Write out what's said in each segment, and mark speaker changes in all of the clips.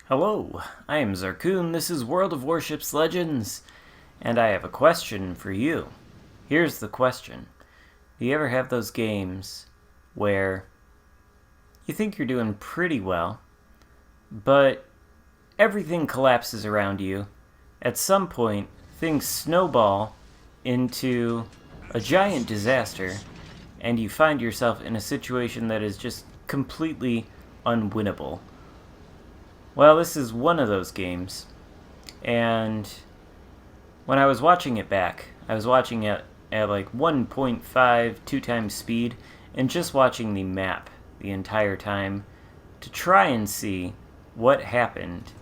Speaker 1: Hello, I am Xarkun, this is World of Warships Legends, and I have a question for you. Here's the question. Do you ever have those games where you think you're doing pretty well, but everything collapses around you? At some point, things snowball into a giant disaster, and you find yourself in a situation that is just completely unwinnable. Well, this is one of those games, and when I was watching it back, I was watching it at like 1.5, 2 times speed, and just watching the map the entire time to try and see what happened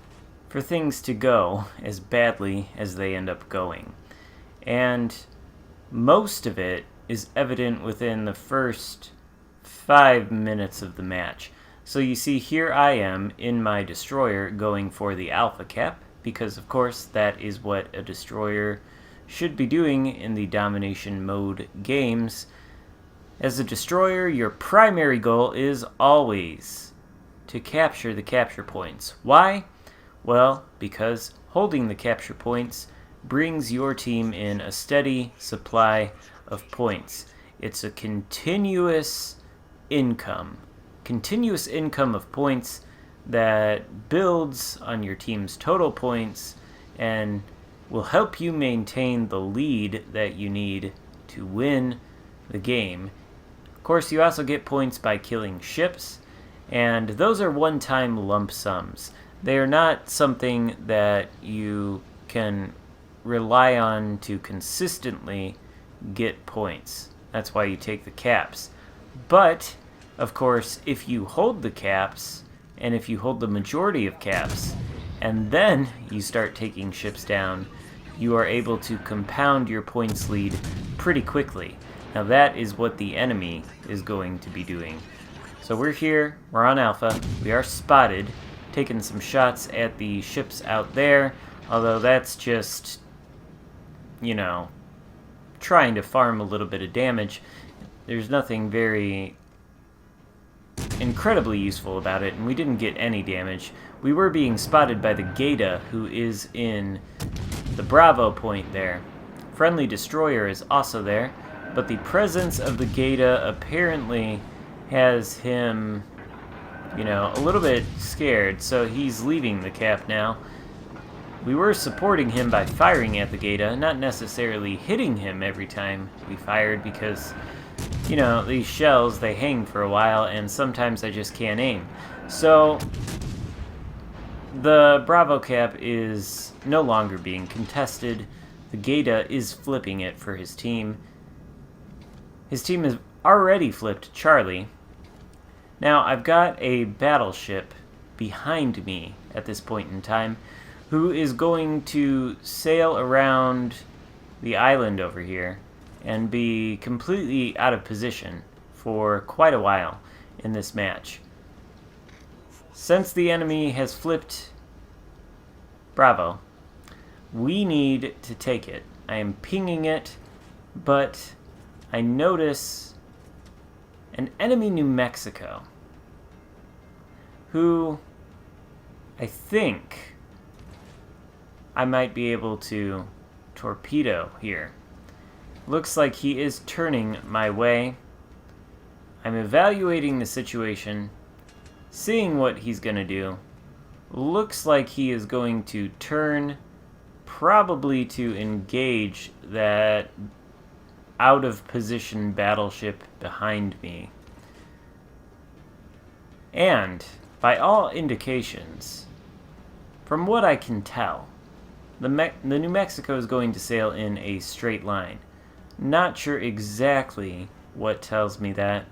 Speaker 1: for things to go as badly as they end up going. And most of it is evident within the first 5 minutes of the match. So you see, here I am in my destroyer going for the alpha cap, because of course that is what a destroyer should be doing in the domination mode games. As a destroyer, your primary goal is always to capture the capture points. Why? Well, because holding the capture points brings your team in a steady supply of points. It's a continuous income of points that builds on your team's total points and will help you maintain the lead that you need to win the game. Of course, you also get points by killing ships, and those are one-time lump sums. They are not something that you can rely on to consistently get points. That's why you take the caps. But of course, if you hold the caps, and if you hold the majority of caps, and then you start taking ships down, you are able to compound your points lead pretty quickly. Now that is what the enemy is going to be doing. So we're here, we're on Alpha, we are spotted, taking some shots at the ships out there, although that's just, trying to farm a little bit of damage. There's nothing very incredibly useful about it, and we didn't get any damage. We were being spotted by the Gaeta, who is in the Bravo point there. Friendly destroyer is also there, but the presence of the Gaeta apparently has him, a little bit scared, so he's leaving the cap now. We were supporting him by firing at the Gaeta, not necessarily hitting him every time we fired, because these shells, they hang for a while, and sometimes I just can't aim. So, the Bravo cap is no longer being contested. The Gaeta is flipping it for his team. His team has already flipped Charlie. Now, I've got a battleship behind me at this point in time, who is going to sail around the island over here and be completely out of position for quite a while in this match. Since the enemy has flipped Bravo, we need to take it. I am pinging it, but I notice an enemy New Mexico, who I think I might be able to torpedo here. Looks like he is turning my way. I'm evaluating the situation, seeing what he's going to do. Looks like he is going to turn, probably to engage that out-of-position battleship behind me. And, by all indications, from what I can tell, the New Mexico is going to sail in a straight line. Not sure exactly what tells me that,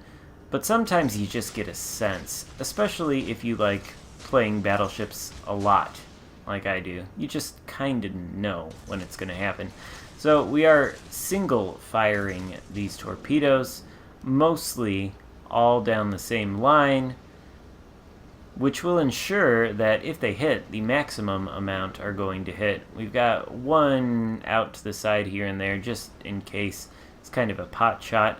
Speaker 1: but sometimes you just get a sense, especially if you like playing battleships a lot, like I do. You just kind of know when it's going to happen. So we are single firing these torpedoes, mostly all down the same line, which will ensure that if they hit, the maximum amount are going to hit. We've got one out to the side here and there, just in case. It's kind of a pot shot.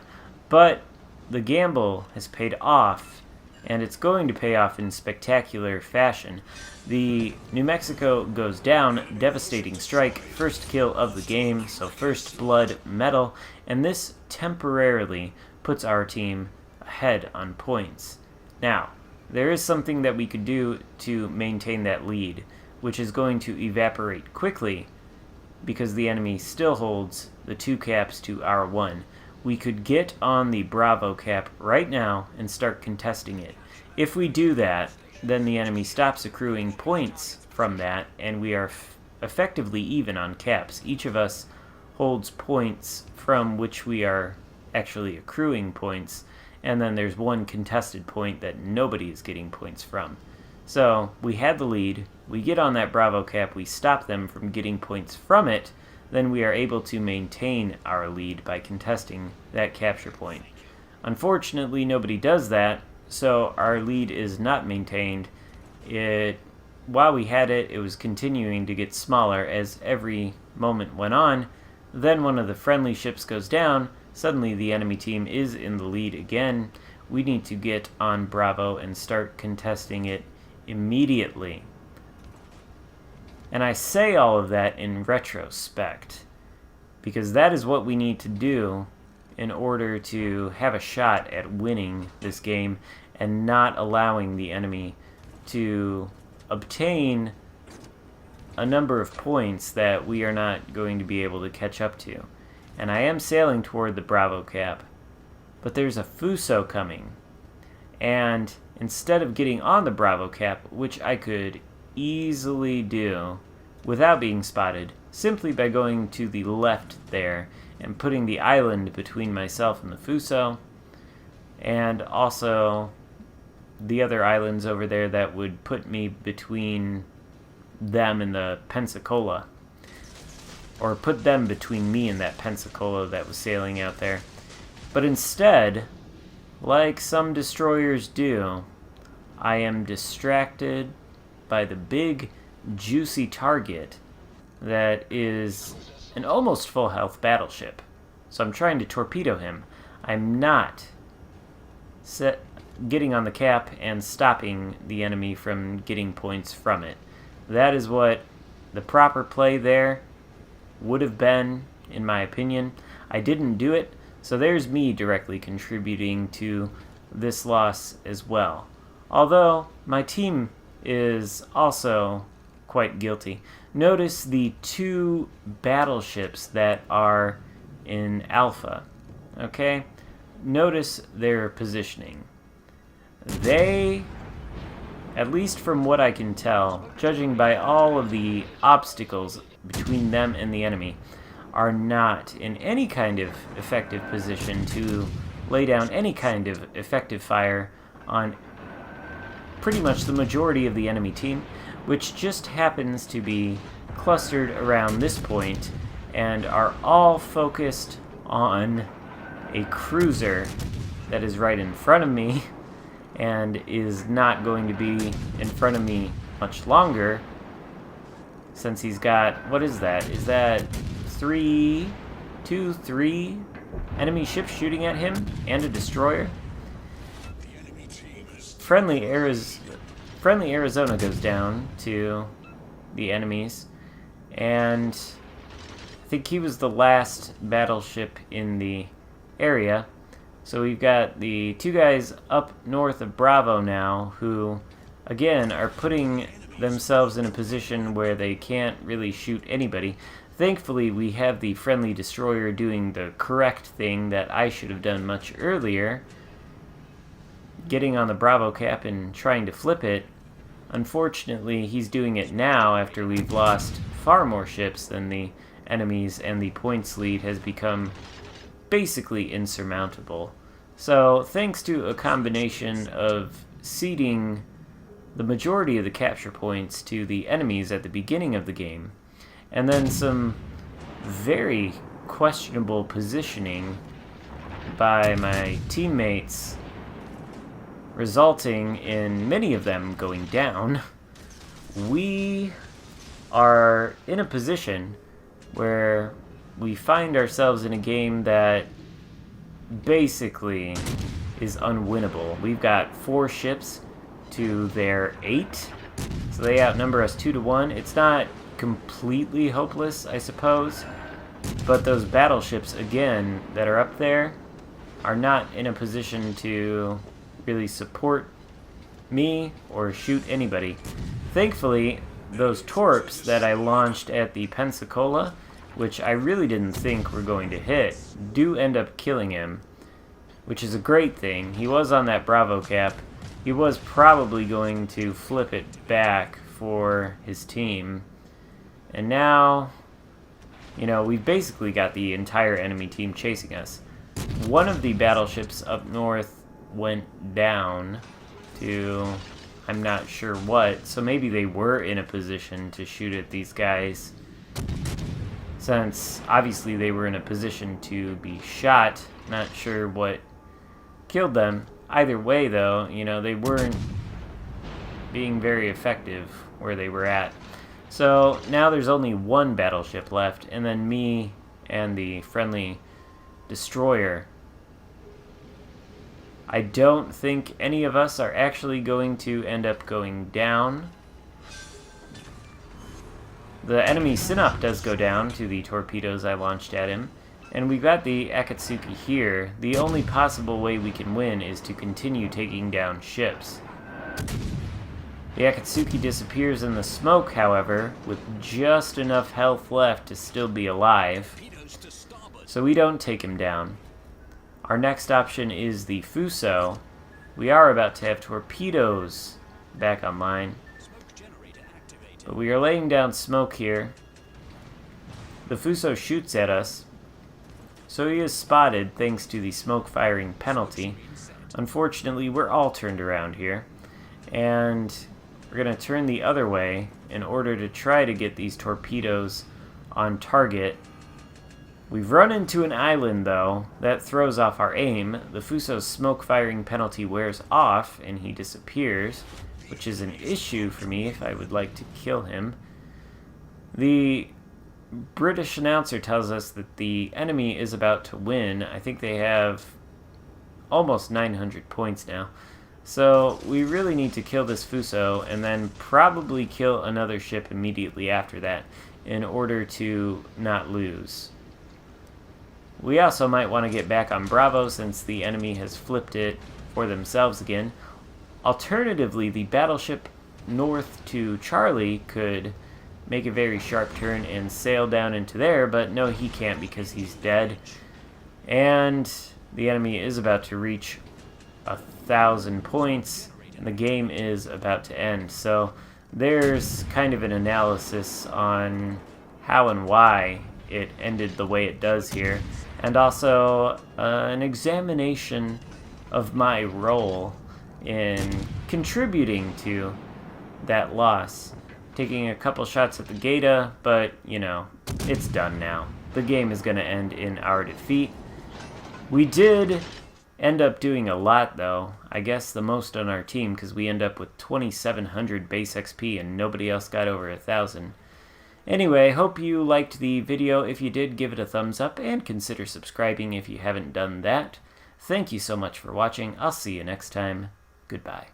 Speaker 1: But the gamble has paid off, and it's going to pay off in spectacular fashion. The New Mexico goes down, devastating strike, first kill of the game, so first blood medal, and this temporarily puts our team ahead on points. Now, there is something that we could do to maintain that lead, which is going to evaporate quickly because the enemy still holds the 2 caps to our 1. We could get on the Bravo cap right now and start contesting it. If we do that, then the enemy stops accruing points from that, and we are effectively even on caps. Each of us holds points from which we are actually accruing points, and then there's one contested point that nobody is getting points from. So we had the lead, we get on that Bravo cap, we stop them from getting points from it, then we are able to maintain our lead by contesting that capture point. Unfortunately, nobody does that, so our lead is not maintained. While we had it, it was continuing to get smaller as every moment went on. Then one of the friendly ships goes down. Suddenly the enemy team is in the lead again. We need to get on Bravo and start contesting it immediately. And I say all of that in retrospect, because that is what we need to do in order to have a shot at winning this game and not allowing the enemy to obtain a number of points that we are not going to be able to catch up to. And I am sailing toward the Bravo cap, but there's a Fuso coming. And instead of getting on the Bravo cap, which I could easily do without being spotted, simply by going to the left there and putting the island between myself and the Fuso, and also the other islands over there that would put me between them and the Pensacola, or put them between me and that Pensacola that was sailing out there. But instead, like some destroyers do, I am distracted by the big, juicy target that is an almost full health battleship. So I'm trying to torpedo him. I'm not getting on the cap and stopping the enemy from getting points from it. That is what the proper play there would have been, in my opinion. I didn't do it, so there's me directly contributing to this loss as well. Although my team is also quite guilty. Notice the 2 battleships that are in Alpha. Okay? Notice their positioning. They, at least from what I can tell, judging by all of the obstacles between them and the enemy, are not in any kind of effective position to lay down any kind of effective fire on pretty much the majority of the enemy team, which just happens to be clustered around this point and are all focused on a cruiser that is right in front of me and is not going to be in front of me much longer, since he's got, what is that? Is that 3 enemy ships shooting at him and a destroyer? Friendly Arizona goes down to the enemies, and I think he was the last battleship in the area. So we've got the 2 guys up north of Bravo now who, again, are putting themselves in a position where they can't really shoot anybody. Thankfully, we have the friendly destroyer doing the correct thing that I should have done much earlier, getting on the Bravo cap and trying to flip it. Unfortunately, he's doing it now after we've lost far more ships than the enemies, and the points lead has become basically insurmountable. So, thanks to a combination of ceding the majority of the capture points to the enemies at the beginning of the game, and then some very questionable positioning by my teammates, resulting in many of them going down, we are in a position where we find ourselves in a game that basically is unwinnable. We've got 4 ships to their 8, so they outnumber us 2-1. It's not completely hopeless, I suppose, but those battleships, again, that are up there are not in a position to really support me or shoot anybody. Thankfully, those torps that I launched at the Pensacola, which I really didn't think were going to hit, do end up killing him, which is a great thing. He was on that Bravo cap. He was probably going to flip it back for his team. And now, you know, we've basically got the entire enemy team chasing us. One of the battleships up north went down to, I'm not sure what, so maybe they were in a position to shoot at these guys, since obviously they were in a position to be shot. Not sure what killed them. Either way, though, you know, they weren't being very effective where they were at. So now there's only one battleship left, and then me and the friendly destroyer. I don't think any of us are actually going to end up going down. The enemy Sinop does go down to the torpedoes I launched at him. And we've got the Akatsuki here. The only possible way we can win is to continue taking down ships. The Akatsuki disappears in the smoke, however, with just enough health left to still be alive. So we don't take him down. Our next option is the Fuso. We are about to have torpedoes back online, but we are laying down smoke here. The Fuso shoots at us, so he is spotted thanks to the smoke firing penalty. Unfortunately, we're all turned around here, and we're going to turn the other way in order to try to get these torpedoes on target. We've run into an island, though. That throws off our aim. The Fuso's smoke firing penalty wears off, and he disappears, which is an issue for me if I would like to kill him. The British announcer tells us that the enemy is about to win. I think they have almost 900 points now. So we really need to kill this Fuso and then probably kill another ship immediately after that in order to not lose. We also might want to get back on Bravo since the enemy has flipped it for themselves again. Alternatively, the battleship north to Charlie could make a very sharp turn and sail down into there, but no, he can't because he's dead. And the enemy is about to reach 1,000 points, and the game is about to end. So there's kind of an analysis on how and why it ended the way it does here, and also an examination of my role in contributing to that loss. Taking a couple shots at the Gaeta, but, you know, it's done now. The game is going to end in our defeat. We did end up doing a lot, though. I guess the most on our team, because we end up with 2,700 base XP and nobody else got over 1,000. Anyway, hope you liked the video. If you did, give it a thumbs up and consider subscribing if you haven't done that. Thank you so much for watching. I'll see you next time. Goodbye.